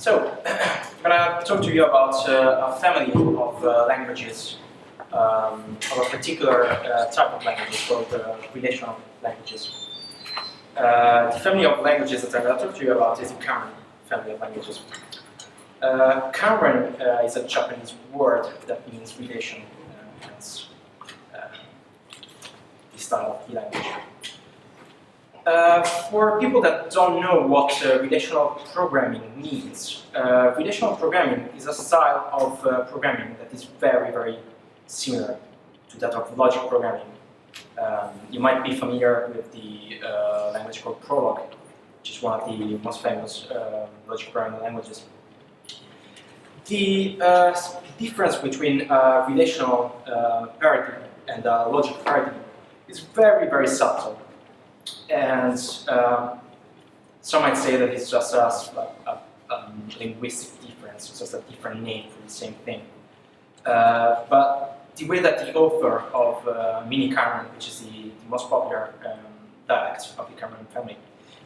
So, I'm going to talk to you about a family of languages, of a particular type of languages called relational languages. The family of languages that I'm going to talk to you about is the Kanren family of languages. Kanren is a Japanese word that means relation, hence this style of language. For people that don't know what relational programming means, relational programming is a style of programming that is very, very similar to that of logic programming. You might be familiar with the language called Prolog, which is one of the most famous logic programming languages. The difference between relational paradigm and logic paradigm is very, very subtle. And some might say that it's just a linguistic difference, it's just a different name for the same thing. But the way that the author of MicroKanren, which is the most popular dialect of the Kanren family,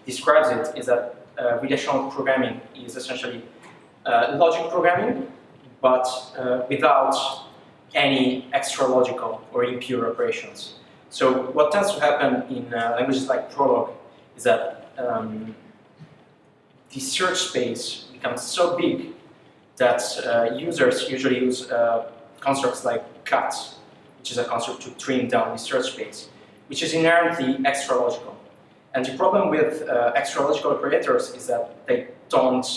describes it is that relational programming is essentially logic programming, but without any extra logical or impure operations. So what tends to happen in languages like Prolog is that the search space becomes so big that users usually use constructs like cut, which is a construct to trim down the search space, which is inherently extra logical. And the problem with extra logical operators is that they don't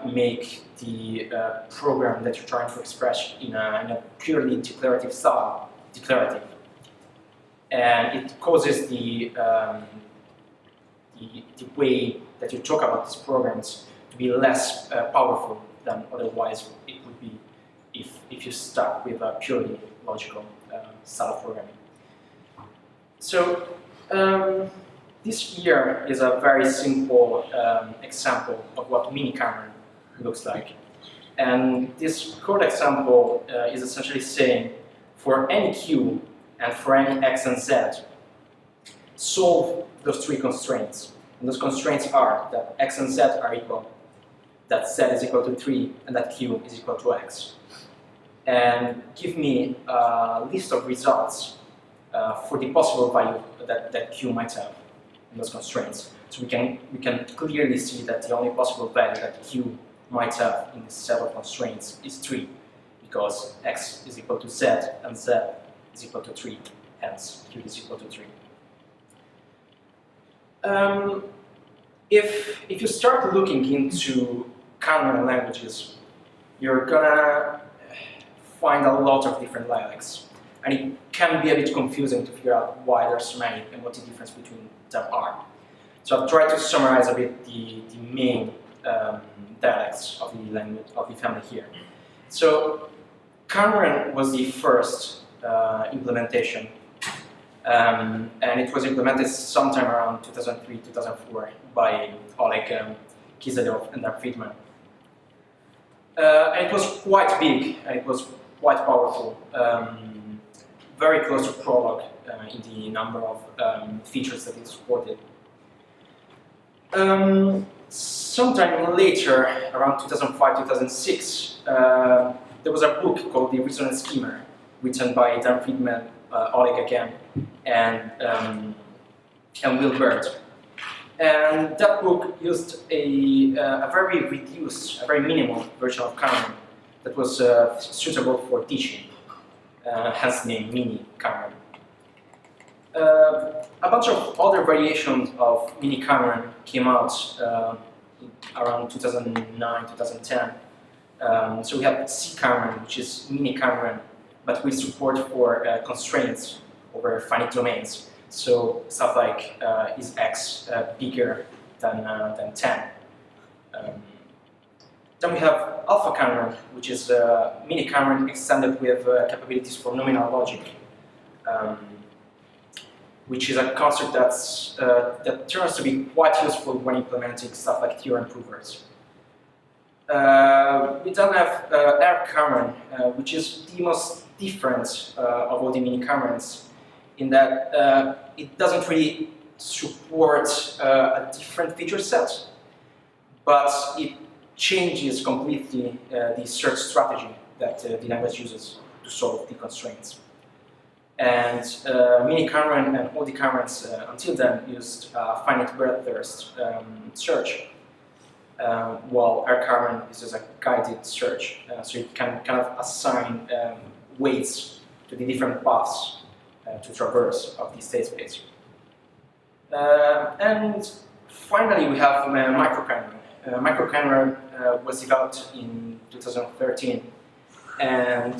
make the program that you're trying to express in a purely declarative style declarative. And it causes the way that you talk about these programs to be less powerful than otherwise it would be if you stuck with a purely logical style of programming. So this here is a very simple example of what MicroKanren looks like. And this code example is essentially saying for any Q and for any x and z, solve those three constraints. And those constraints are that x and z are equal, that z is equal to 3, and that q is equal to x. And give me a list of results for the possible value that q might have in those constraints. So we can clearly see that the only possible value that q might have in this set of constraints is 3, because x is equal to z and z is equal to 3, hence q is equal to 3. If you start looking into Kanren languages, you're gonna find a lot of different dialects, and it can be a bit confusing to figure out why there's so many and what the difference between them are. So I've tried to summarize a bit the main dialects of the language of the family here. So Kanren was the first implementation, and it was implemented sometime around 2003-2004 by Oleg Kizadov and Dan Friedman. And it was quite big, and it was quite powerful, very close to Prolog in the number of features that it supported. Sometime later, around 2005-2006, there was a book called The Resonance Schema, written by Dan Friedman, Oleg again, and Will Bird. And that book used a very reduced, a very minimal version of Kanren that was suitable for teaching, hence the name MicroKanren. A bunch of other variations of MicroKanren came out around 2009-2010. So we have cKanren, which is MicroKanren, but with support for constraints over finite domains. So stuff like is x bigger than 10. Then we have AlphaKanren, which is MicroKanren extended with capabilities for nominal logic, which is a concept that turns to be quite useful when implementing stuff like theorem provers. We then have rKanren, which is the most different of all the MicroKanrens, in that it doesn't really support a different feature set, but it changes completely the search strategy that the language uses to solve the constraints. And mini-Kanren and all the Kanrens until then used finite breadth first search, while rKanren uses a guided search, so you can kind of assign weights to the different paths to traverse of the state space. And finally, we have MicroKanren. MicroKanren was developed in 2013, and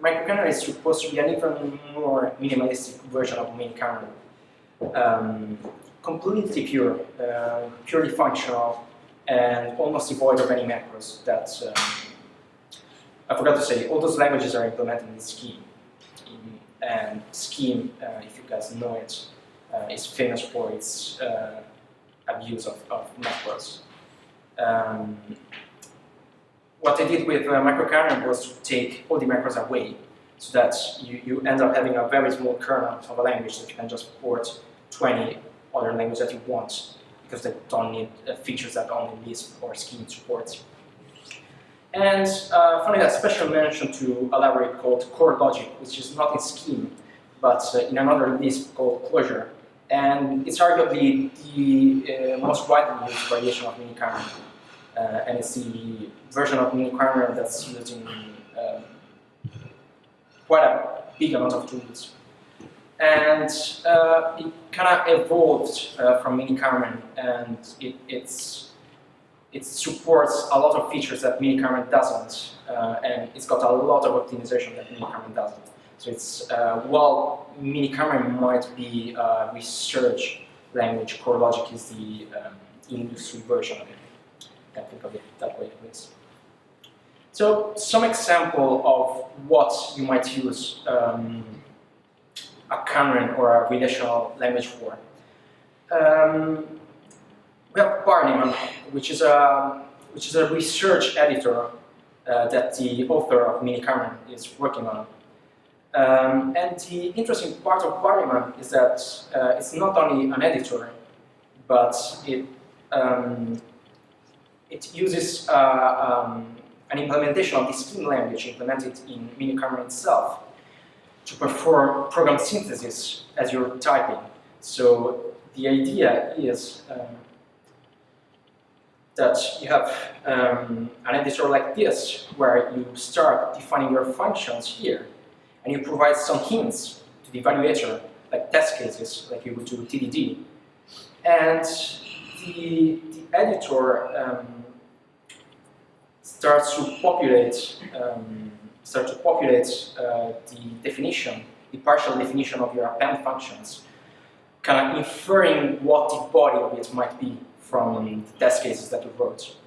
MicroKanren is supposed to be an even more minimalistic version of mini-Kanren. Completely pure, purely functional, and almost devoid of any macros. That I forgot to say, all those languages are implemented in Scheme. And Scheme, if you guys know it, is famous for its abuse of macros. What they did with MicroKanren was to take all the macros away, so that you end up having a very small kernel of a language that you can just port 20 other languages that you want, because they don't need features that only Lisp or Scheme supports. And finally, a special mention to a library called Core Logic, which is not in Scheme, but in another Lisp called Closure. And it's arguably the most widely used variation of mini-Kanren. And it's the version of mini-Kanren that's used in quite a big amount of tools. And it kind of evolved from mini-Kanren, and it supports a lot of features that mini-Kanren doesn't, and it's got a lot of optimization that mini-Kanren doesn't. So it's, while mini-Kanren might be a research language, Core Logic is the industry version of it. I think of it that way, at least. So some example of what you might use a Kanren or a relational language for. We have Barneyman, which is a research editor that the author of mini-Kanren is working on. And the interesting part of Barneyman is that it's not only an editor, but it uses an implementation of the Scheme language implemented in mini-Kanren itself to perform program synthesis as you're typing. So the idea is that you have an editor like this, where you start defining your functions here, and you provide some hints to the evaluator, like test cases, like you would do TDD. And the editor starts to populate the definition, the partial definition of your append functions, kind of inferring what the body of it might be from the test cases that you wrote.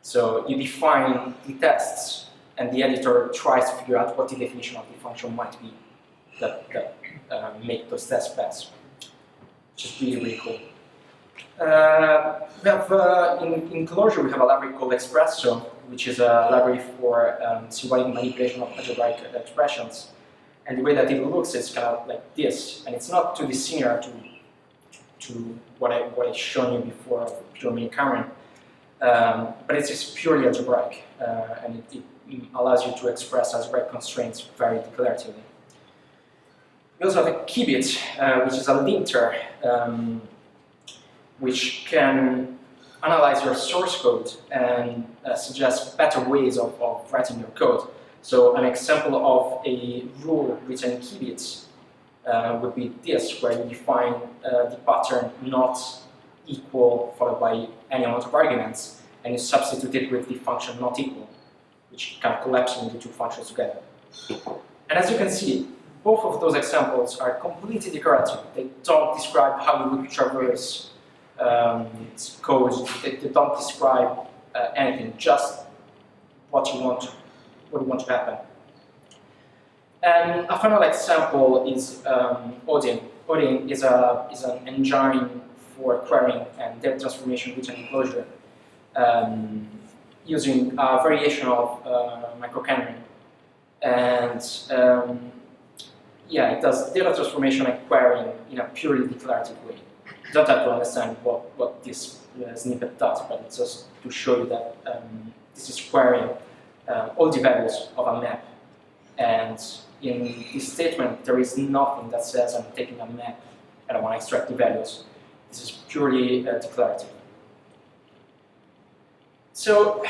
So you define the tests, and the editor tries to figure out what the definition of the function might be that make those tests pass, which is really, really cool. We have, in Closure, we have a library called Expresso, which is a library for symbolic manipulation of algebraic expressions. And the way that it looks is kind of like this, and it's not too dissimilar to what I've shown you before of pure mini-Kanren, but it's just purely algebraic, and it allows you to express algebraic constraints very declaratively. We also have a Qubit, which is a linter, which can analyze your source code and suggest better ways of writing your code. So an example of a rule written in Qubits would be this, where you define the pattern not equal followed by any amount of arguments, and you substitute it with the function not equal, which kind of collapses the two functions together. And as you can see, both of those examples are completely declarative. They don't describe how you would traverse code. They don't describe anything, just what you want to happen. And a final example is Odin. Odin is an engine for querying and data transformation written in Closure, using a variation of MicroKanren. And yeah, it does data transformation and querying in a purely declarative way. You don't have to understand what this snippet does, but it's just to show you that this is querying all the values of a map. And in this statement, there is nothing that says I'm taking a map and I want to extract the values. This is purely declarative. So,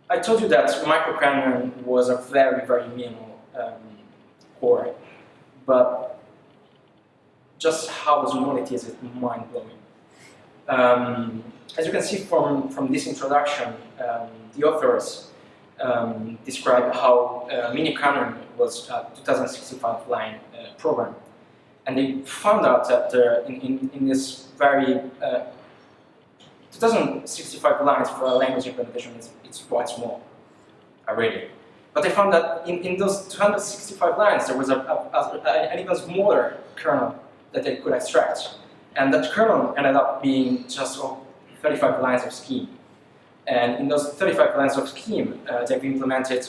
I told you that MicroKanren was a very, very minimal core, but just how small it is mind-blowing. As you can see from this introduction, the authors describe how mKanren was a 2065-line program. And they found out that in this very 2065 lines for a language implementation, it's quite small, already. But they found that in those 265 lines, there was an even smaller kernel that they could extract. And that kernel ended up being just 35 lines of scheme. And in those 35 lines of scheme, they've implemented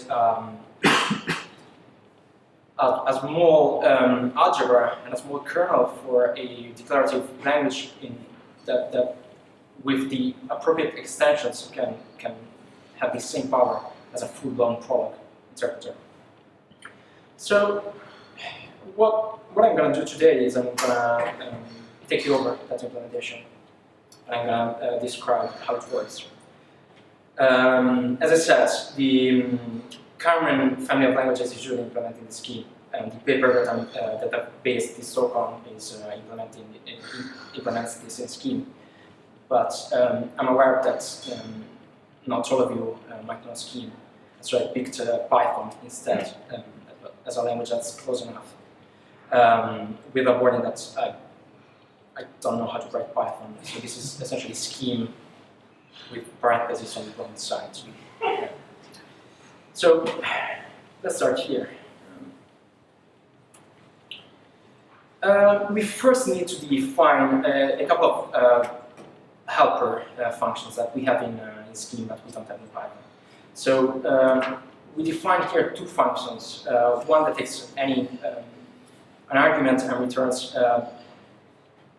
a small algebra and a small kernel for a declarative language that with the appropriate extensions can have the same power as a full-blown Prolog interpreter. So what I'm going to do today is I'm going to take you over that implementation. And I'm going to describe how it works. As I said, the Kanren family of languages is usually implementing the scheme, and the paper that I've based this talk on is implements this in scheme. But I'm aware that not all of you might know scheme, so I picked Python instead as a language that's close enough. With a warning that I don't know how to write Python, so this is essentially scheme with parentheses on the wrong side. So let's start here. We first need to define a couple of helper functions that we have in scheme but we don't have in Python. So we define here two functions. One that takes an argument and returns.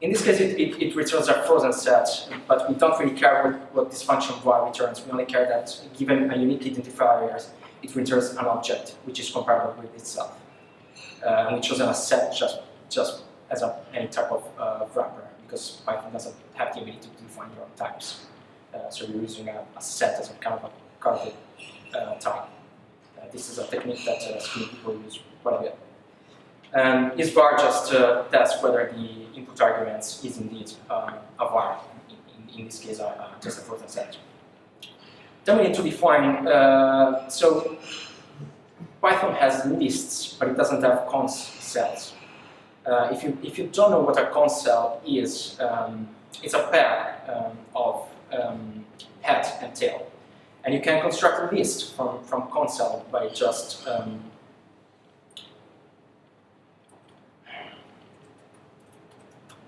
In this case, it returns a frozen set, but we don't really care what this function var returns. We only care that given a unique identifier, it returns an object which is comparable with itself. And we chosen a set just as any type of wrapper, because Python doesn't have the ability to define your own types. So we're using a set as a kind of a carded type. This is a technique that scheme people use quite a bit. Is var just tests whether the input arguments is indeed a var, in this case just a frozen set. Then we need to define, so Python has lists, but it doesn't have cons cells. If you don't know what a cons cell is, it's a pair of head and tail. And you can construct a list from cons cell by just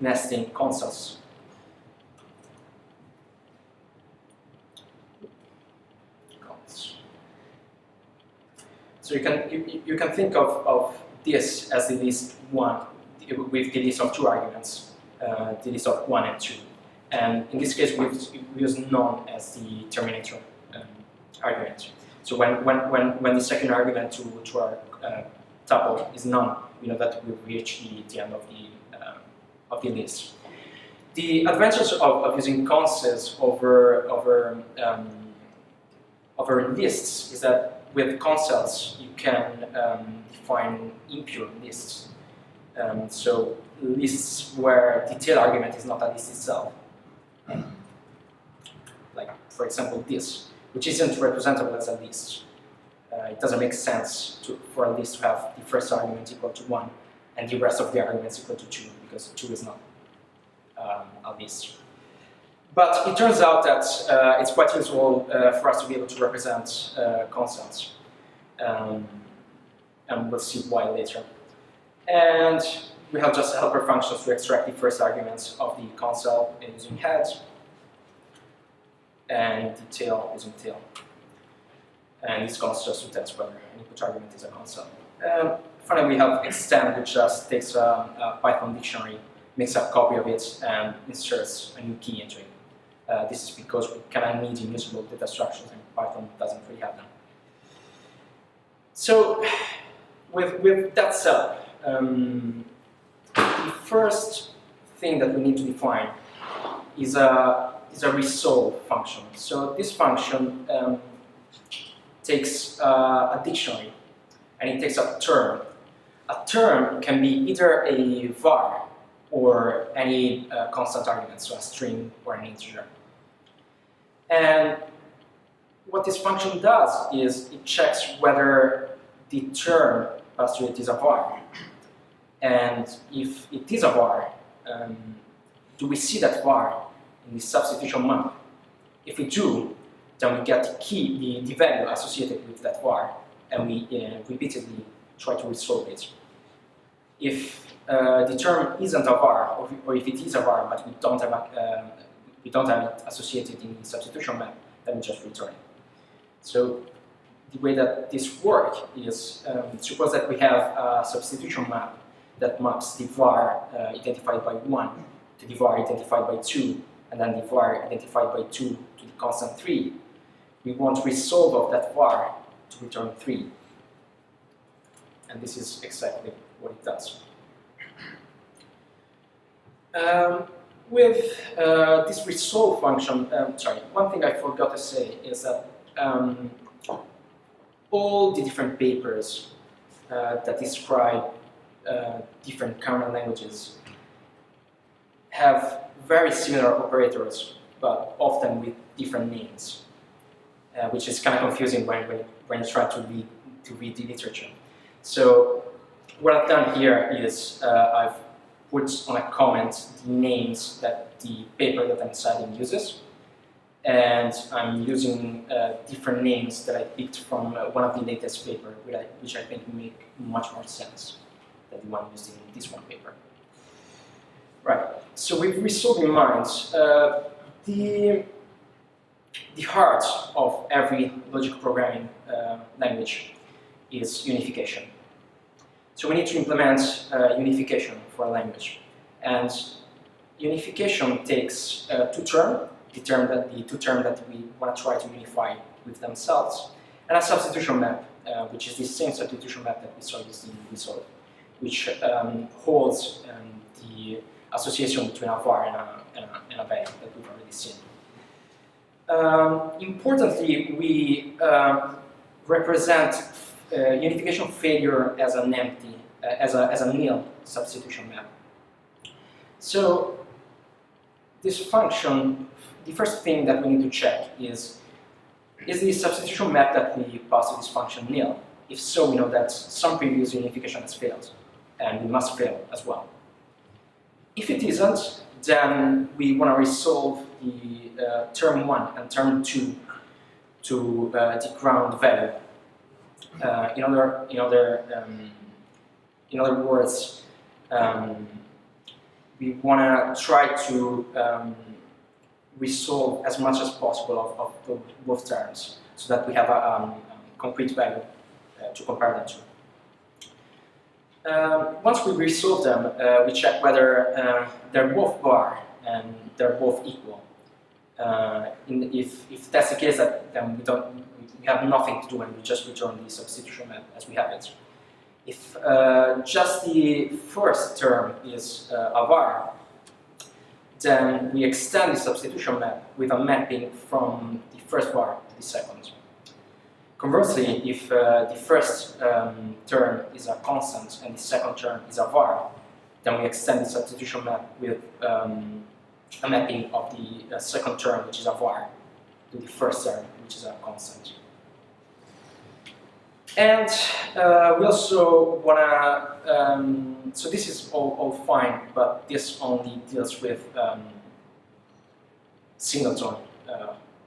nesting consoles. So you can think of this as the list one with the list of two arguments, the list of 1 and 2. And in this case, we use none as the terminator argument. So when the second argument to our tuple is none, we know that we've reached the end of the list. The advantage of using conses over lists is that with concells you can define impure lists. So lists where the tail argument is not a list itself. Like, for example, this, which isn't representable as a list. It doesn't make sense for a list to have the first argument equal to 1 and the rest of the arguments equal to 2, because 2 is not a list. But it turns out that it's quite useful for us to be able to represent constants. And we'll see why later. And we have just helper functions to extract the first arguments of the console using head, and the tail using tail. And this comes just to test whether an input argument is a console. Finally, we have extend, which just takes a Python dictionary makes a copy of it and inserts a new key into it. This is because we kind of need immutable data structures, and Python doesn't really have them. So, with that said, the first thing that we need to define is a resolve function. So this function takes a dictionary, and it takes a term. A term can be either a var or any constant argument, so a string or an integer. And what this function does is it checks whether the term passed to it is a var. And if it is a var, do we see that var in the substitution map? If we do, then we get the value associated with that var, and we repeatedly try to resolve it. If the term isn't a var, or if it is a var but we don't have it associated in the substitution map, then we just return it. So the way that this works is, suppose that we have a substitution map that maps the var identified by 1 to the var identified by 2, and then the var identified by 2 to the constant 3. We want resolve of that var to return 3. And this is exactly what it does. With this resolve function, one thing I forgot to say is that all the different papers that describe different Kanren languages have very similar operators, but often with different names, which is kind of confusing when you try to read the literature. So what I've done here is I've put on a comment the names that the paper that I'm citing uses, and I'm using different names that I picked from one of the latest papers, which I think make much more sense than the one used in this one paper. Right, so with resolve in mind, the heart of every logical programming language is unification. So we need to implement unification for a language, and unification takes two terms, the two terms that we want to try to unify with themselves, and a substitution map, which is the same substitution map that we saw used in resolve, which holds the association between a var and a value that we've already seen. Importantly, we represent unification failure as an empty, as a nil substitution map. So this function, the first thing that we need to check is the substitution map that we pass to this function nil? If so, we know that some previous unification has failed, and we must fail as well. If it isn't, then we want to resolve the term 1 and term 2 to the ground value. In other words, we want to try to resolve as much as possible of both terms, so that we have a concrete value to compare them to. Once we resolve them, we check whether they're both var and they're both equal. If that's the case, then we have nothing to do and we just return the substitution map as we have it. If just the first term is a var, then we extend the substitution map with a mapping from the first var to the second. Conversely, if the first term is a constant and the second term is a var, then we extend the substitution map with a mapping of the second term, which is a var, to the first term, which is a constant. And we also want to, so this is all fine, but this only deals with singleton,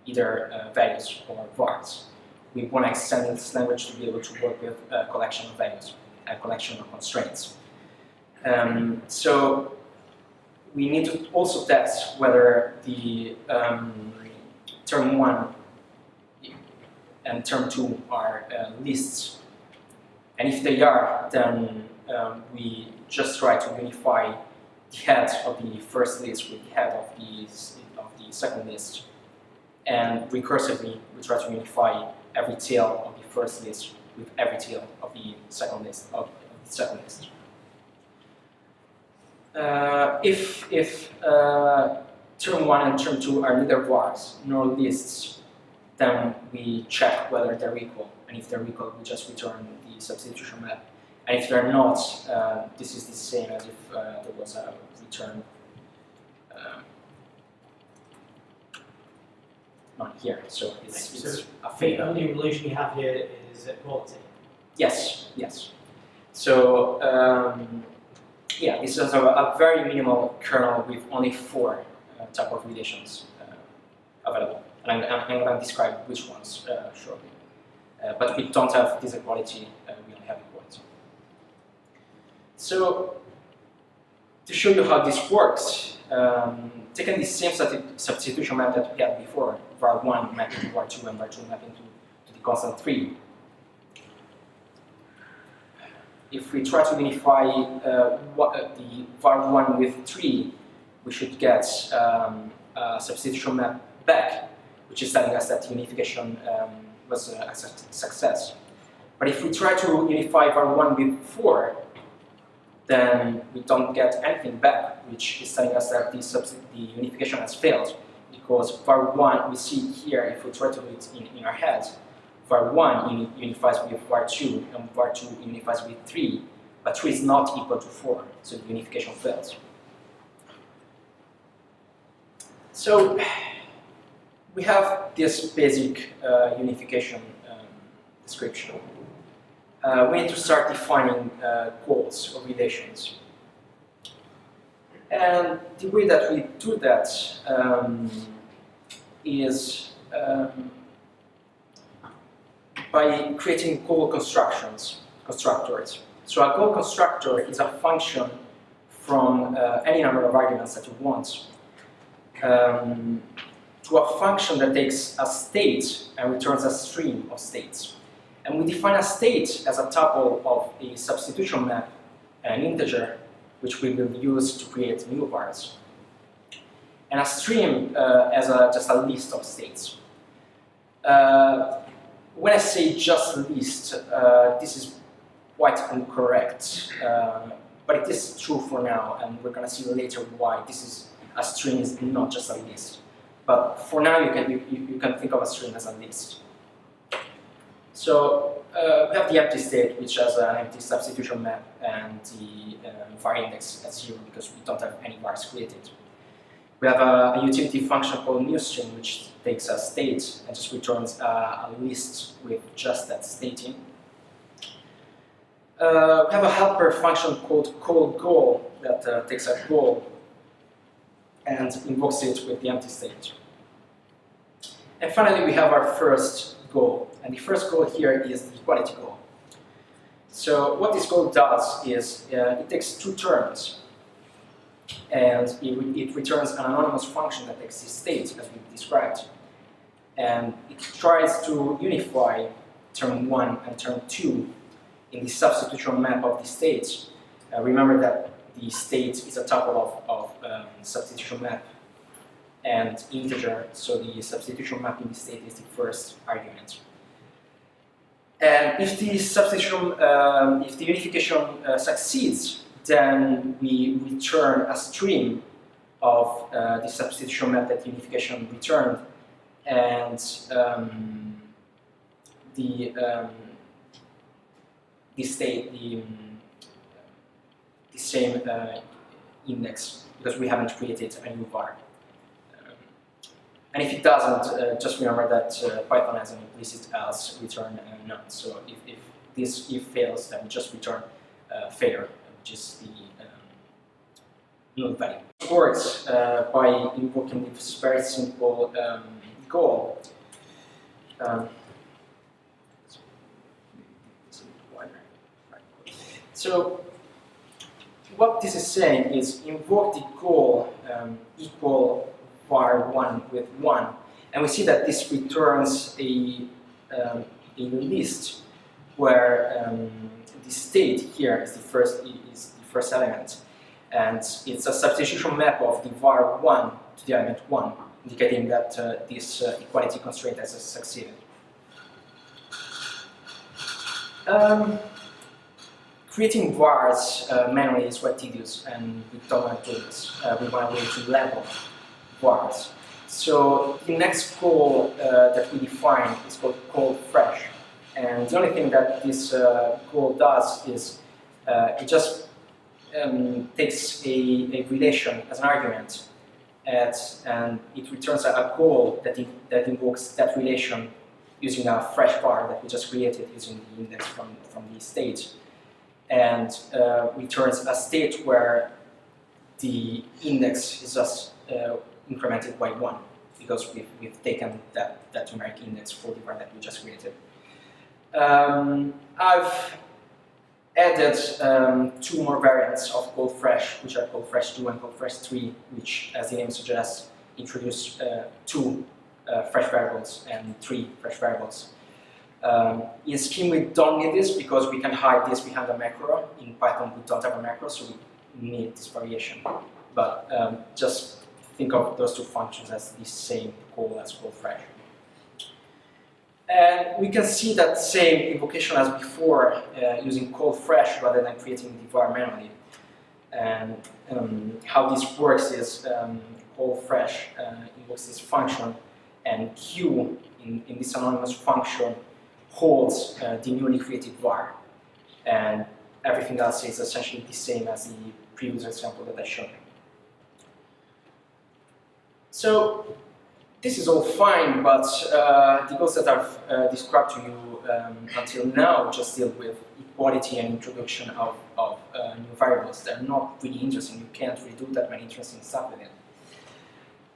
either values or vars. We want to extend this language to be able to work with a collection of values, a collection of constraints. So we need to also test whether the term 1 and term 2 are lists. And if they are, then we just try to unify the head of the first list with the head of the second list, and recursively we try to unify every tail of the first list with every tail of the second list. If term 1 and term 2 are neither vars nor lists, then we check whether they're equal, and if they're equal, we just return the substitution map. And if they're not, this is the same as if there was a return not here. So it's a failure. The only relation you have here is equality. Yes, yes. So yeah, this is a very minimal kernel with only 4 type of relations available, and I'm going to describe which ones shortly. But we don't have this equality; we only have equality. So to show you how this works, taking the same substitution map that we had before, var1 mapping to var2 and var2 mapping to the constant 3. If we try to unify the var1 with 3, we should get a substitution map back, which is telling us that the unification was a success. But if we try to unify var1 with 4, then we don't get anything back, which is telling us that the unification has failed, because var1, we see here, if we try to do it in our heads, var1 unifies with var2, and var2 unifies with 3, but 3 is not equal to 4, so the unification fails. So we have this basic unification description. We need to start defining calls or relations. And the way that we do that is by creating call constructors. So a call constructor is a function from any number of arguments that you want to a function that takes a state and returns a stream of states. And we define a state as a tuple of a substitution map and an integer, which we will use to create new vars. And a stream as just a list of states. When I say just list, this is quite incorrect, but it is true for now, and we're going to see later why a string is not just a list. But for now, you can think of a string as a list. So we have the empty state, which has an empty substitution map, and the var index at 0 because we don't have any vars created. We have a utility function called newString, which takes a state and just returns a list with just that state in. We have a helper function called callGoal that takes a goal and invokes it with the empty state. And finally, we have our first goal. And the first goal here is the equality goal. So what this goal does is it takes 2 terms, and it returns an anonymous function that takes the state, as we described. And it tries to unify term 1 and term 2 in the substitution map of the states. Remember that the state is a tuple of substitution map and integer, so the substitution map in the state is the first argument. And if the if the unification succeeds, then we return a stream of the substitution map that the unification returned, and the same index, because we haven't created a new var. And if it doesn't, just remember that Python has an implicit else return none. So if this if fails, then we just return failure, which is the null value. It works by invoking this very simple goal. So what this is saying is invoke the goal equal var1 with 1, and we see that this returns a list where the state here is the first element, And it's a substitution map of the var 1 to the element 1, indicating that this equality constraint has succeeded. Creating vars manually is quite tedious, and we don't want to do this. We want a way to label vars. So the next call that we define is called call fresh. And the only thing that this call does is it just takes a relation as an argument, and it returns a call that invokes that relation using a fresh var that we just created using the index from the state, and returns a state where the index is just incremented by 1, because we've taken that numeric index for the var that we just created. I've added 2 more variants of call fresh, which are call fresh 2 and call fresh 3, which, as the name suggests, introduce 2 fresh variables and 3 fresh variables. In Scheme we don't need this because we can hide this behind a macro. In Python we don't have a macro, so we need this variation. But just think of those 2 functions as the same call as call fresh. And we can see that same invocation as before using call fresh rather than creating the var manually. And how this works is call fresh invokes this function, and Q in this anonymous function holds the newly created var. And everything else is essentially the same as the previous example that I showed you. So this is all fine, but the goals that I've described to you until now just deal with equality and introduction of new variables. They're not really interesting. You can't really do that many interesting stuff with it.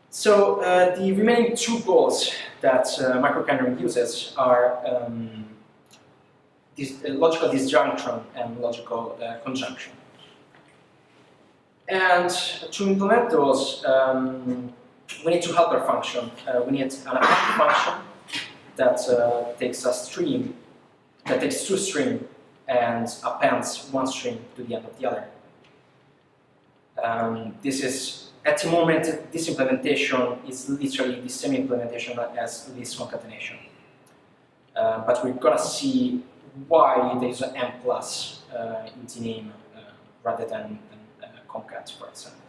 So the remaining 2 goals that MicroKanren uses are logical disjunction and logical conjunction. And to implement those, we need 2 helper function. We need an append function that takes a stream, that takes 2 strings and appends 1 string to the end of the other. This is, at the moment, this implementation is literally the same implementation as this concatenation. But we're gonna see why there is an M plus in the name rather than concat, for example.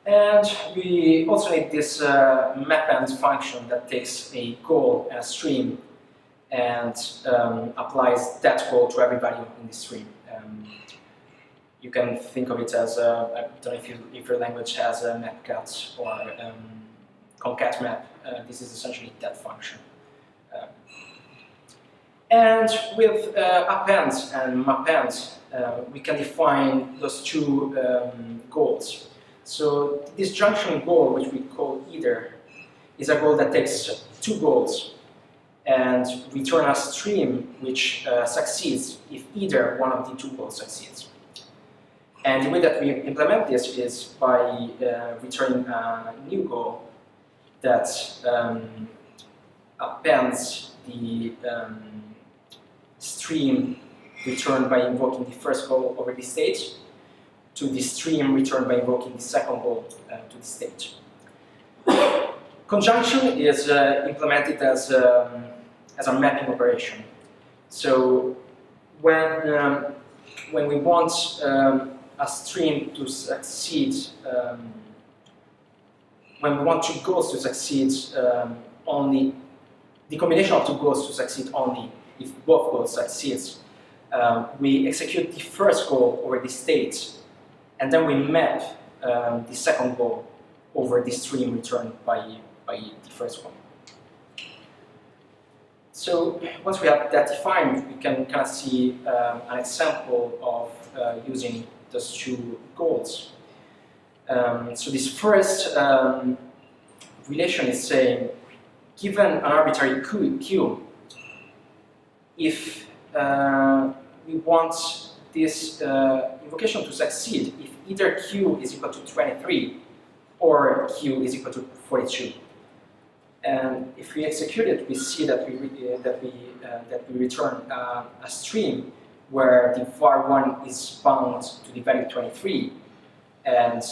And we also need this mapend function that takes a call and a stream and applies that call to every value in the stream. You can think of it as, I don't know if your language has a mapcat or concat map. This is essentially that function. And with append and mapend, we can define those 2 goals. So this junction goal, which we call either, is a goal that takes 2 goals and return a stream which succeeds if either one of the 2 goals succeeds. And the way that we implement this is by returning a new goal that appends the stream returned by invoking the first goal over the state to the stream returned by invoking the second goal to the state. Conjunction is implemented as a mapping operation. So when we want a stream to succeed, when we want 2 goals to succeed only, the combination of 2 goals to succeed only if both goals succeed, we execute the first goal over the state, and then we map the second goal over the stream returned by the first one. So once we have that defined, we can kind of see an example of using those 2 goals. So this first relation is saying, given an arbitrary Q, if we want this invocation to succeed, if either Q is equal to 23 or Q is equal to 42. And if we execute it, we see that we return a stream where the var1 is bound to the value 23, and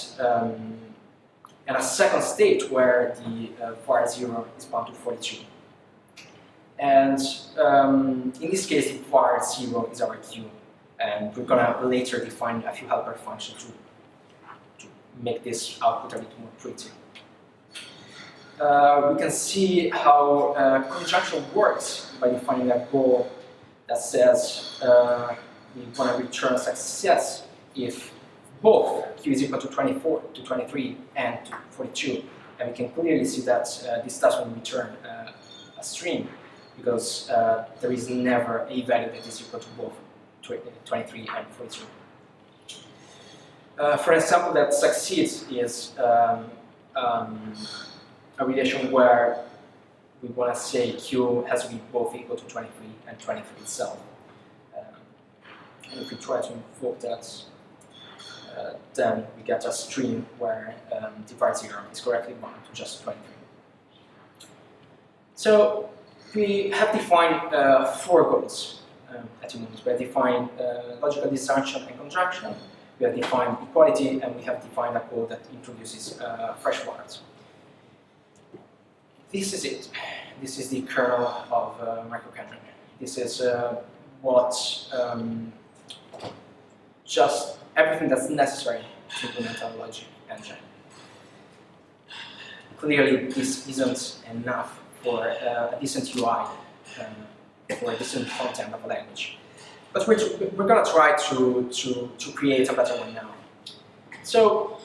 a second state where the var0 is bound to 42. And in this case, the var0 is our Q, and we're going to later define a few helper functions to make this output a bit more pretty. We can see how conjunction works by defining a goal that says we want to return success if both Q is equal to 24, to 23, and to 42. And we can clearly see that this doesn't return a string because there is never a value that is equal to both 23 and 42. For example, that succeeds is a relation where we want to say Q has to be both equal to 23 and 23 itself. And if we try to invoke that, then we get a string where the var0 is correctly bound to just 23. So we have defined 4 goals at the moment. We have defined logical disjunction and conjunction. We have defined equality, and we have defined a goal that introduces fresh words. This is it. This is the kernel of MicroKanren. This is what just everything that's necessary to implement our logic engine. Clearly, this isn't enough for a decent UI, for a decent content of a language. But we're going to try to create a better one now. So,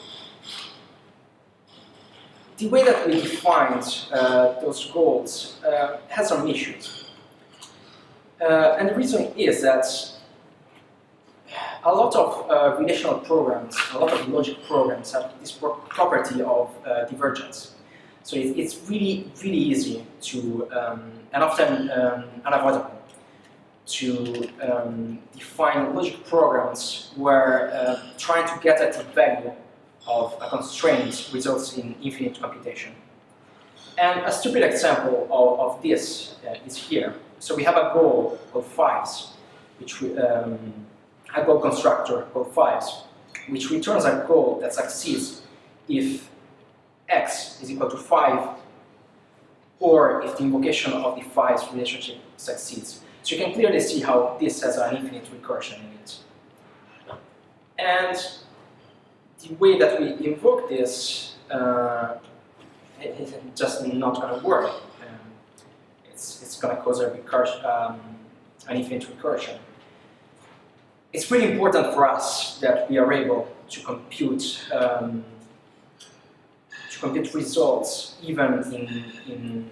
the way that we defined those goals has some issues. And the reason is that a lot of relational programs, a lot of logic programs have this property of divergence. So it's really, really easy to, and often unavoidable, to define logic programs where trying to get at the value of a constraint results in infinite computation. And a stupid example of this is here. So we have a goal called 5s, which a goal constructor called 5s, which returns a goal that succeeds if x is equal to 5, or if the invocation of the 5s relationship succeeds. So you can clearly see how this has an infinite recursion in it. And the way that we invoke this is just not going to work. It's going to cause a recursion, an infinite recursion. It's really important for us that we are able to compute results even in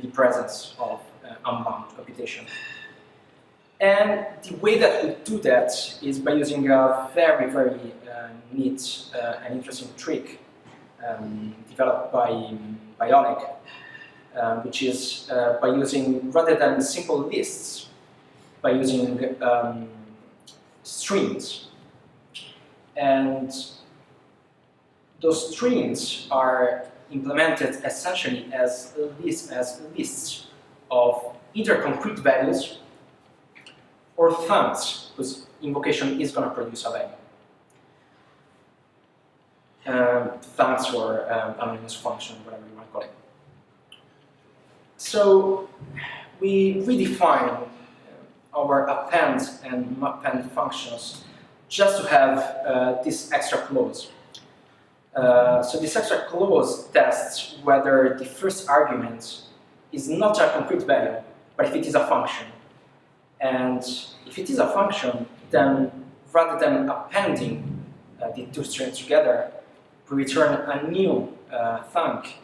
the presence of unbound computation. And the way that we do that is by using a very, very neat and interesting trick developed by Oleg, which is by using, rather than simple lists, by using strings. And those strings are implemented essentially as lists of either concrete values or thumbs, whose invocation is going to produce a value. Thumbs or anonymous function, whatever you want to call it. So we redefine our append and mAppend functions just to have this extra clause. So this extra clause tests whether the first argument is not a concrete value, but if it is a function. And if it is a function, then rather than appending the two strings together, we return a new thunk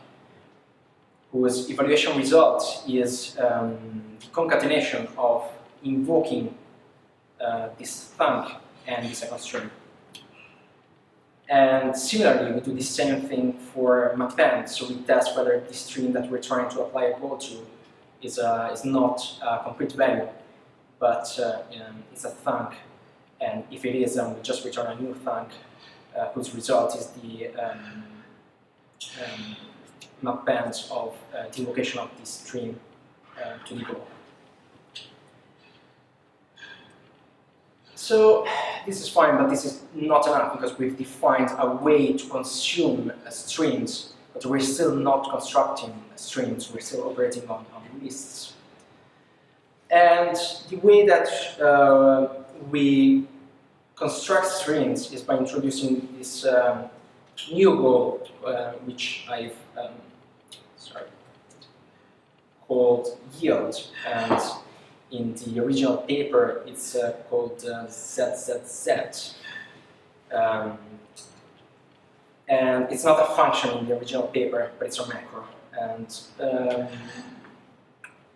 whose evaluation result is the concatenation of invoking this thunk and the second string. And similarly, we do the same thing for mAppend, so we test whether the string that we're trying to apply a goal to is not a concrete value, but it's a thunk. And if it is, then we just return a new thunk whose result is the mAppend of the invocation of this string to the goal. So this is fine, but this is not enough because we've defined a way to consume strings, but we're still not constructing strings, we're still operating on lists. And the way that we construct strings is by introducing this new goal, which I've called yield, and in the original paper it's called ZZZ. And it's not a function in the original paper, but it's a macro. And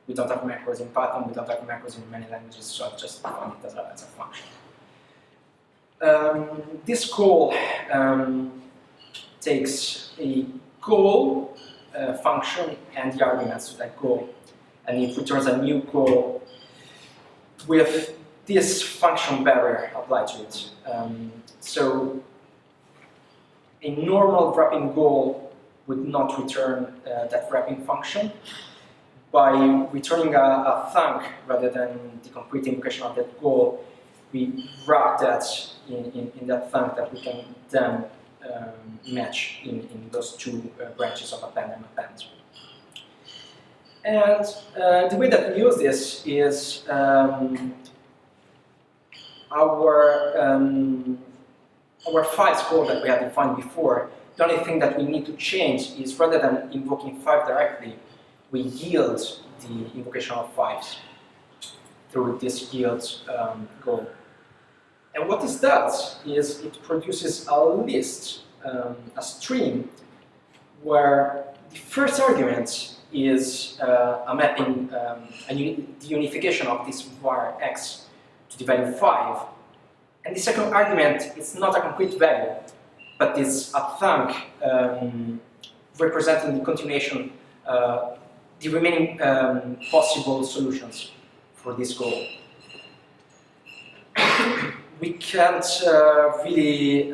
we don't have macros in Python, we don't have macros in many languages, so I've just defined it as a function. This call takes a goal function and the arguments to that goal, and it returns a new goal with this function barrier applied to it. So a normal wrapping goal would not return that wrapping function. By returning a thunk rather than the concrete invocation of that goal, we wrap that in that thunk that we can then match in those two branches of append and append. And the way that we use this is our fives code that we had defined before. The only thing that we need to change is rather than invoking 5 directly, we yield the invocation of 5s through this yield goal. And what this does is it produces a list, a stream, where the first argument is a mapping, the unification of this var x to the value 5. And the second argument is not a concrete value, but it's a thunk representing the continuation, the remaining possible solutions for this goal. We can't really,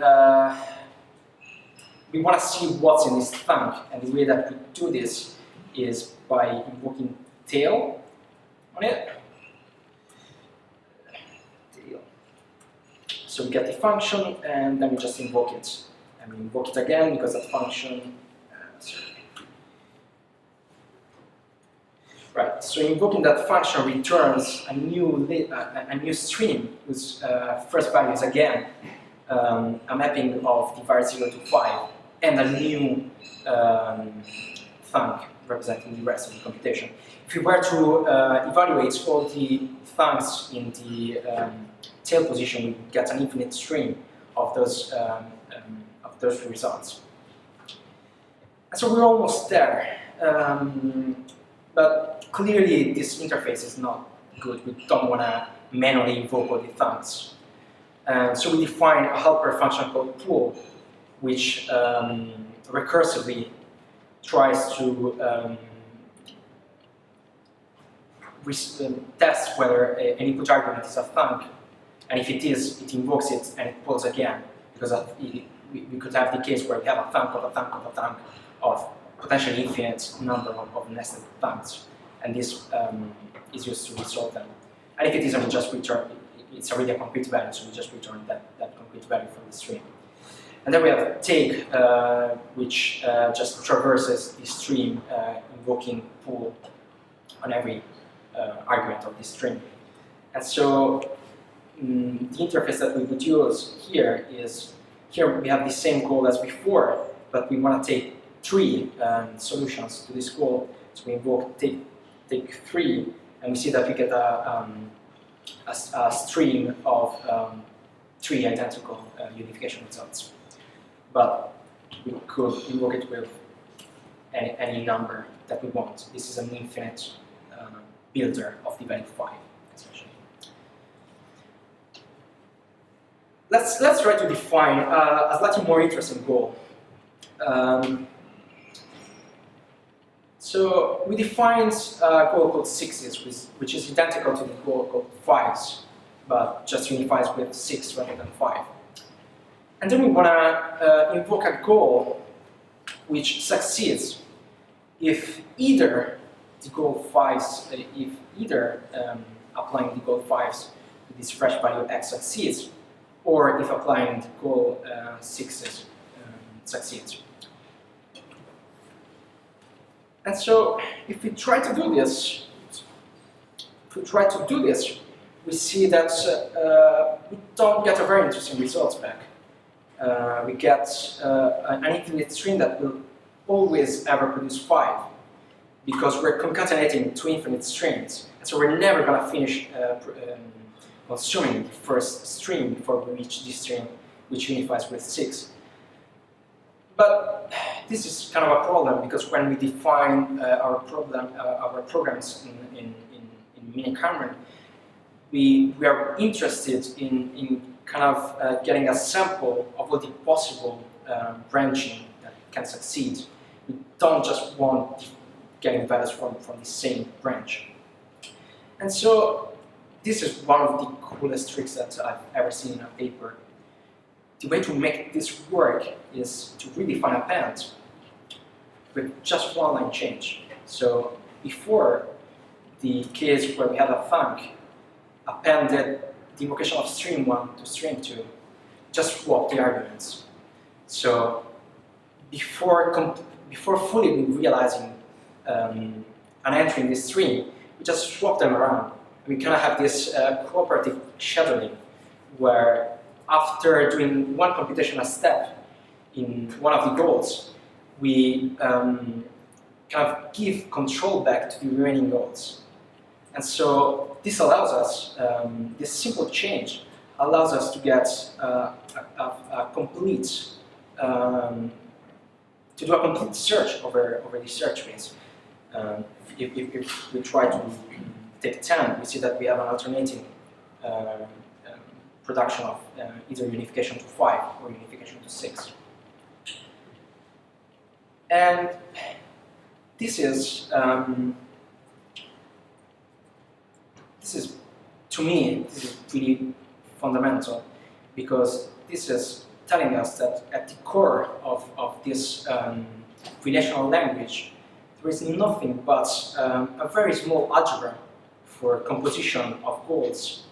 we want to see what's in this thunk, and the way that we do this is by invoking tail on it. Tail. So we get the function, and then we just invoke it. And we invoke it again because that function, right, so invoking that function returns a new stream whose first value is again a mapping of the var 0 to 5 and a new thunk representing the rest of the computation. If we were to evaluate all the thunks in the tail position, we would get an infinite stream of those results. And so we're almost there. But clearly this interface is not good. We don't want to manually invoke all the thunks. So we define a helper function called pool, which recursively tries to test whether an input argument is a thunk, and if it is, it invokes it and it pulls again, because we could have the case where we have a thunk of a thunk of a thunk of potentially infinite number of nested thunks, and this is used to resolve them. And if it isn't, we just return, it's already a concrete value, so we just return that concrete value from the stream. And then we have take, which just traverses the stream, invoking pool on every argument of this string. And so the interface that we would use here is, here we have the same goal as before, but we want to take 3 solutions to this goal. So we invoke take 3, and we see that we get a stream of 3 identical unification results. But we could invoke it with any number that we want. This is an infinite builder of the value 5, essentially. Let's try to define a slightly more interesting goal. So we defined a goal called 6s, which is identical to the goal called 5s, but just unifies with 6 rather than 5. And then we want to invoke a goal which succeeds if either the goal 5s, if either applying the goal 5s this fresh value x succeeds, or if applying the goal 6 succeeds. And so, if we try to do this, we see that we don't get a very interesting results back. We get an infinite string that will always ever produce 5, because we're concatenating 2 infinite strings, and so we're never going to finish consuming the first string before we reach this string, which unifies with 6. But this is kind of a problem, because when we define our programs in MicroKanren, we are interested in kind of getting a sample of all the possible branching that can succeed. We don't just want getting values from the same branch. And so this is one of the coolest tricks that I've ever seen in a paper. The way to make this work is to redefine append with just one line change. So before the case where we had a func appended the invocation of string 1 to string 2, just swap the arguments. So before fully realizing an entry in this string, we just swap them around. We kind of have this cooperative scheduling where after doing one computational step in one of the goals, we kind of give control back to the remaining goals. And so this allows us, this simple change allows us to get a complete, to do a complete search over the search space. If we try to take 10, we see that we have an alternating production of either unification to 5 or unification to 6. And this is, to me, this is pretty fundamental, because this is telling us that at the core of this relational language, there is nothing but a very small algebra for composition of goals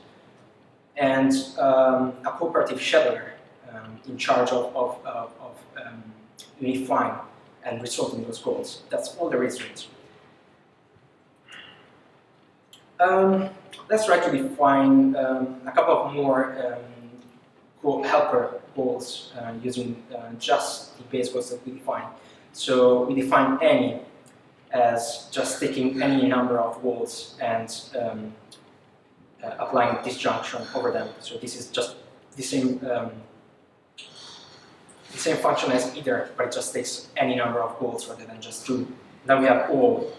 and a cooperative scheduler in charge of unifying and resolving those goals. That's all there is to it. Let's try to define a couple of more helper goals using just the base goals that we define. So we define any as just taking any number of goals and applying disjunction over them. So this is just the same function as either, but it just takes any number of goals rather than just 2. Then we have all,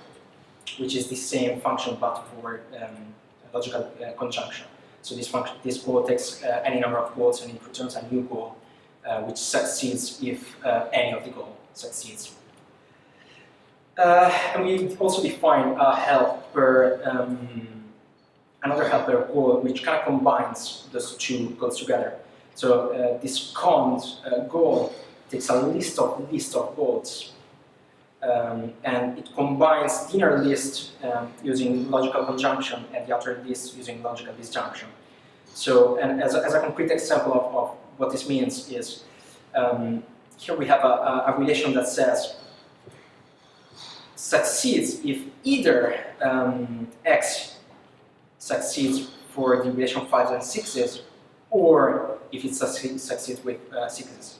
which is the same function but for logical conjunction. So this goal takes any number of goals and it returns a new goal, which succeeds if any of the goal succeeds. And we also define a helper, another helper goal, which kind of combines those two goals together. So this cons goal takes a list of goals, and it combines the inner list using logical conjunction and the outer list using logical disjunction. So, and as a concrete example of what this means is, here we have a relation that says succeeds if either x succeeds for the relation 5s and 6s, or if it succeeds with 6s.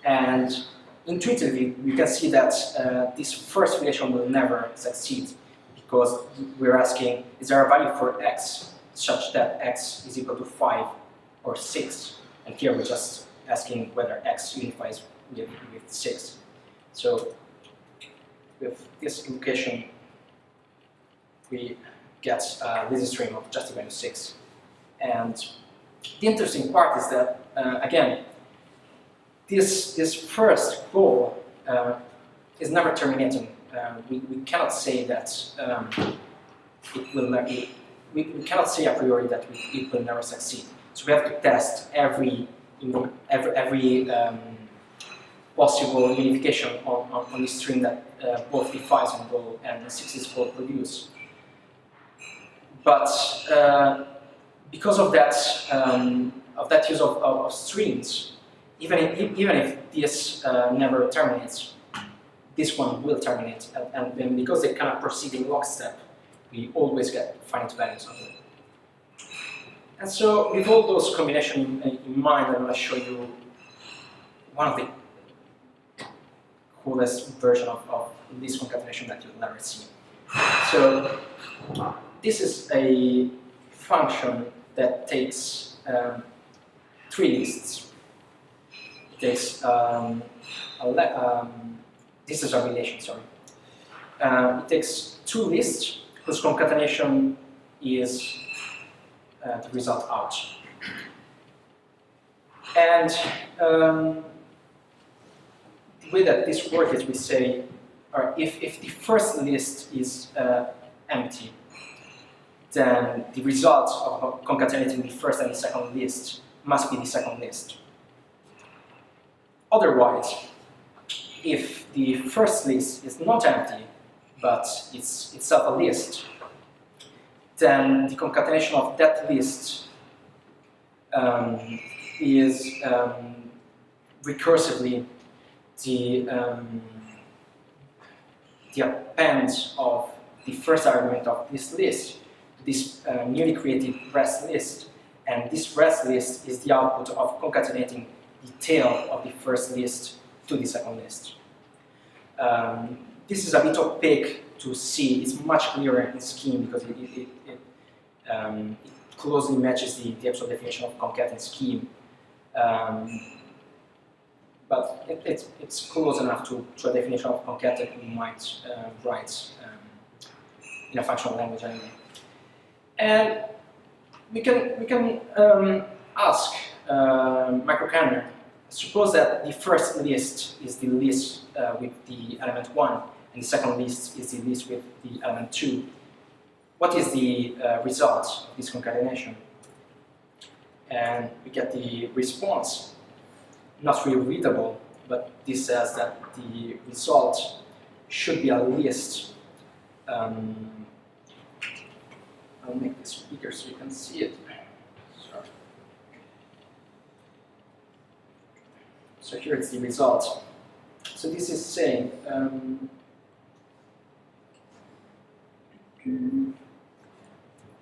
And intuitively, we can see that this first relation will never succeed, because we're asking, is there a value for x such that x is equal to 5 or 6? And here we're just asking whether x unifies with 6. So with this invocation, we get a lazy string of just the value 6. And the interesting part is that, again, this first goal is never terminating. We cannot say that it will never. We cannot say a priori that it will never succeed. So we have to test every possible unification on the string that both the 5s and goal and the 6s goal produce. But because of that use of strings, even if this never terminates, this one will terminate, and then because they cannot proceed in lockstep, we always get finite values of it. And so, with all those combinations in mind, I'm going to show you one of the coolest version of list concatenation that you'll never see. So, this is a function that takes 3 lists. It takes this is a relation, sorry. It takes 2 lists whose concatenation is the result out. And the way that this works is we say, if the first list is empty, then the result of concatenating the first and the second list must be the second list. Otherwise, if the first list is not empty, but it's itself a list, then the concatenation of that list is recursively the append of the first argument of this list, this newly created rest list, and this rest list is the output of concatenating the tail of the first list to the second list. This is a bit opaque to see. It's much clearer in scheme because it closely matches the actual definition of concat in scheme. But it's close enough to a definition of concat that we might write in a functional language anyway. And we can ask MicroKanren, suppose that the first list is the list with the element 1, and the second list is the list with the element 2. What is the result of this concatenation? And we get the response, not really readable, but this says that the result should be a list. I'll make this bigger so you can see it. Sorry. So here it's the result. So this is saying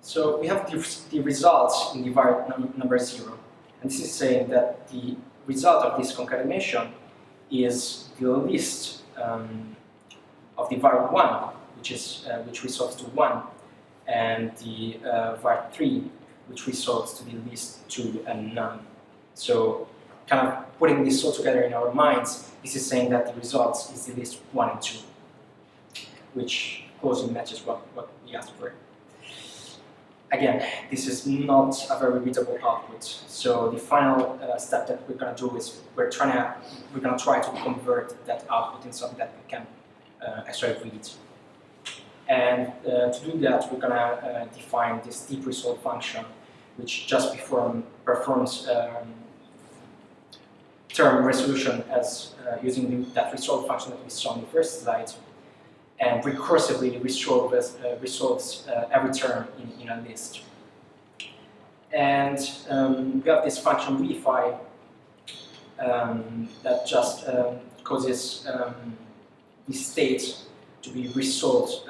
so we have the result in the variable number 0, and this is saying that the result of this concatenation is the list of the var 1, which resolves to 1, and the var 3, which resolves to the list 2 and none. So, kind of putting this all together in our minds, this is saying that the result is the list 1 and 2, which closely matches what we asked for. Again, this is not a very readable output. So the final step that we're going to do is we're going to try to convert that output in something that we can actually read. And to do that, we're going to define this deep resolve function, which just performs term resolution as using that resolve function that we saw in the first slide, and recursively resolves every term in a list. And we have this function redefine that just causes the state to be resolved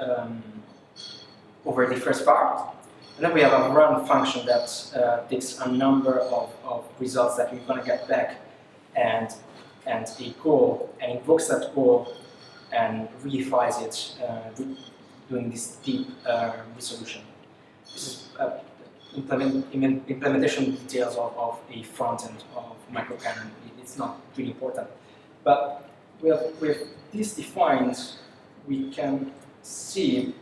over the first var. And then we have a run function that takes a number of results that we're going to get back and a goal, and invokes that goal and redefines it doing this deep resolution. This is implementation details of a front end of MicroKanren. It's not really important. But with this defined, we can see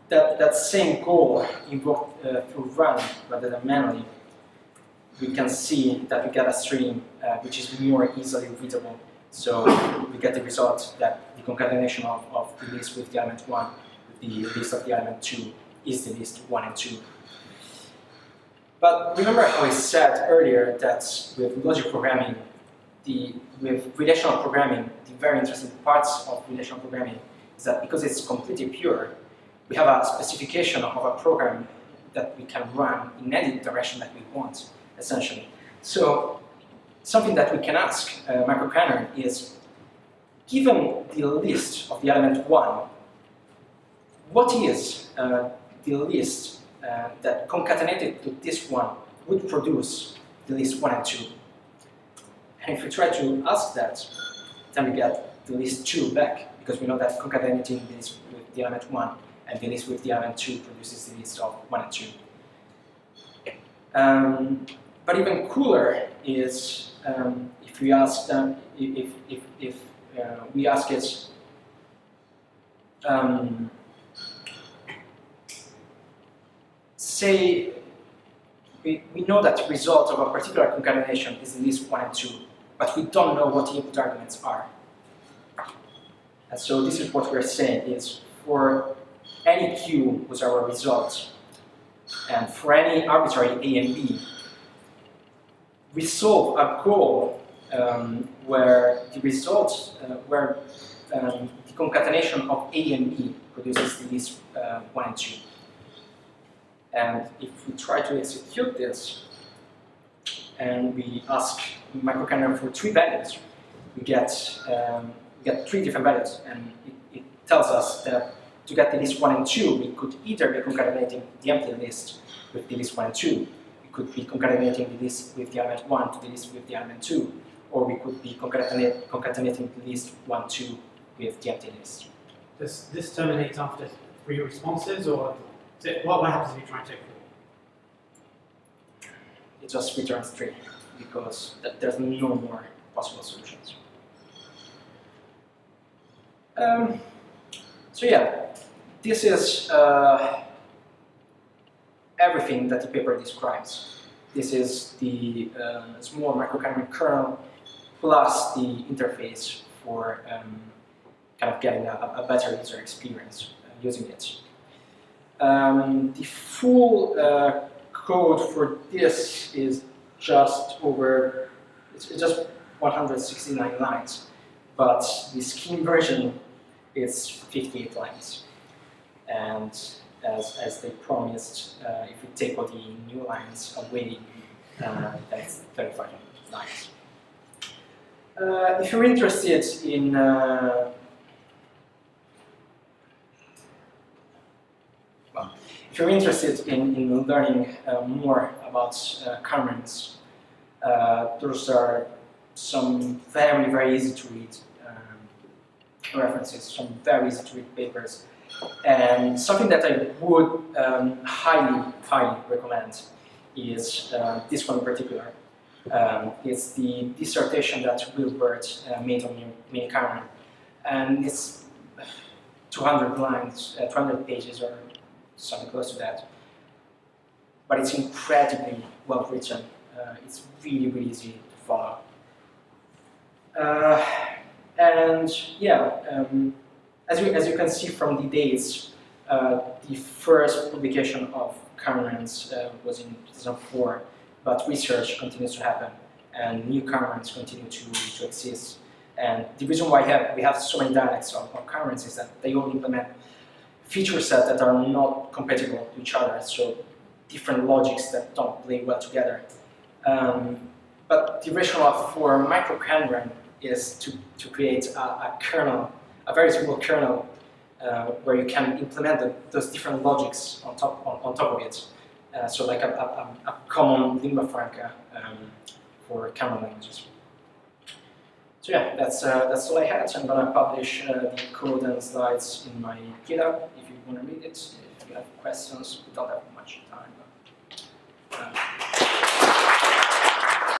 that same goal invoked through run rather than manually. We can see that we get a string which is more easily readable. So we get the result that the concatenation of the list with the element 1 with the list of the element 2 is the list 1 and 2. But remember how I said earlier that with logic programming, with relational programming, the very interesting parts of relational programming is that because it's completely pure, we have a specification of a program that we can run in any direction that we want, essentially. So something that we can ask MicroKanren is, given the list of the element 1, what is the list that concatenated to this one would produce the list 1 and 2? And if we try to ask that, then we get the list 2 back, because we know that concatenating this with the element 1 and the list with the element 2 produces the list of 1 and 2. But even cooler is if we ask them, if we ask it, say we know that the result of a particular concatenation is the list 1 and 2, but we don't know what the input arguments are. And so this is what we're saying is, for any Q who's our result, and for any arbitrary A and B, we solve a goal where the result, the concatenation of A and B produces the list 1 and 2. And if we try to execute this, and we ask MicroKanren for 3 values, we get 3 different values, and it tells us that to get the list 1 and 2, we could either be concatenating the empty list with the list 1 and 2, we could be concatenating the list with the element 1 to the list with the element 2, or we could be concatenating the list 1, 2 with the empty list. Does this terminate after 3 responses, or what happens if you try and take 4? It just returns 3, because there's no more possible solutions. So yeah, this is everything that the paper describes. This is the small MicroKanren kernel plus the interface for kind of getting a better user experience using it. The full code for this is just over, it's just 169 lines, but the scheme version is 58 lines. And as they promised, if we take all the new lines away, that's 35 lines. If you're interested in if you're interested in learning more about Kanrens, those are some very, very easy to read references, some very easy to read papers. And something that I would highly recommend is this one in particular. It's the dissertation that Wilbert made on mKanren. And it's 200 lines, 200 pages or something close to that. But it's incredibly well written. It's really, really easy to follow. And yeah, as you can see from the dates, the first publication of Kanrens was in 2004, but research continues to happen, and new Kanrens continue to exist. And the reason why we have so many dialects of Kanrens is that they all implement feature sets that are not compatible to each other, so different logics that don't play well together. But the rationale for MicroKanren is to create a kernel, a very small kernel, where you can implement those different logics on top of it. So like a common lingua franca for Kanren languages. So yeah, that's all I had. I'm gonna publish the code and slides in my GitHub if you want to read it. If you have questions, we don't have much time.